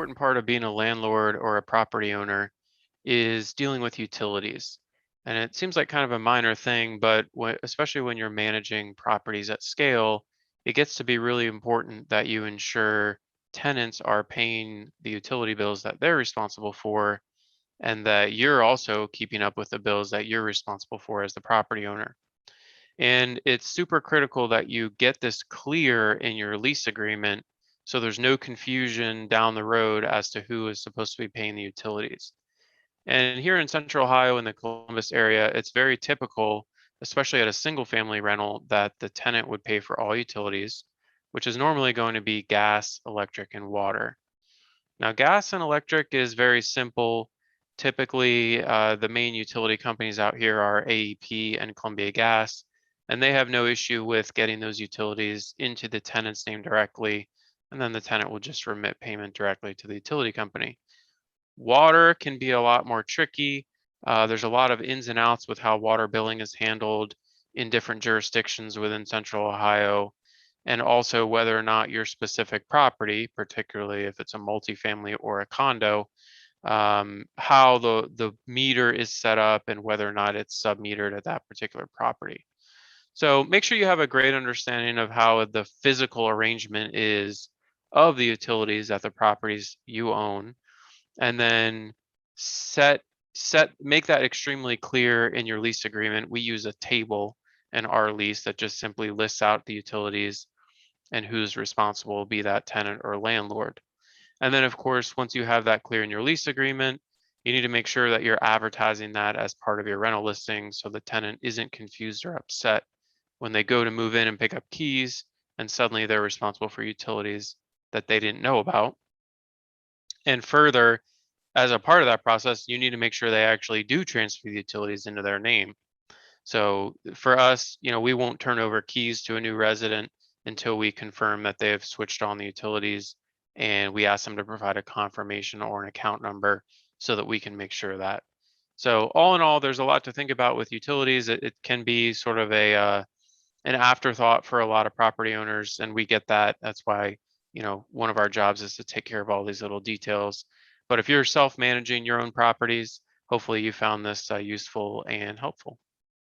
important part of being a landlord or a property owner is dealing with utilities. And it seems like kind of a minor thing, but especially when you're managing properties at scale, it gets to be really important that you ensure tenants are paying the utility bills that they're responsible for, and that you're also keeping up with the bills that you're responsible for as the property owner. And it's super critical that you get this clear in your lease agreement so there's no confusion down the road as to who is supposed to be paying the utilities. And here in Central Ohio in the Columbus area, it's very typical, especially at a single family rental, that the tenant would pay for all utilities, which is normally going to be gas, electric, and water. Now, gas and electric is very simple. Typically, the main utility companies out here are AEP and Columbia Gas, and they have no issue with getting those utilities into the tenant's name directly, and then the tenant will just remit payment directly to the utility company. Water can be a lot more tricky. There's a lot of ins and outs with how water billing is handled in different jurisdictions within Central Ohio, and also whether or not your specific property, particularly if it's a multifamily or a condo, how the meter is set up and whether or not it's sub-metered at that particular property. So make sure you have a great understanding of how the physical arrangement is of the utilities at the properties you own, and then set make that extremely clear in your lease agreement. We use a table in our lease that just simply lists out the utilities and who's responsible, be that tenant or landlord. And then, of course, once you have that clear in your lease agreement, you need to make sure that you're advertising that as part of your rental listing so the tenant isn't confused or upset when they go to move in and pick up keys and suddenly they're responsible for utilities that they didn't know about. And further, as a part of that process, you need to make sure they actually do transfer the utilities into their name. So for us, we won't turn over keys to a new resident until we confirm that they have switched on the utilities, and we ask them to provide a confirmation or an account number so that we can make sure of that. So all in all, there's a lot to think about with utilities. It can be sort of an afterthought for a lot of property owners, and we get that. That's why, one of our jobs is to take care of all these little details. But if you're self-managing your own properties, hopefully you found this useful and helpful.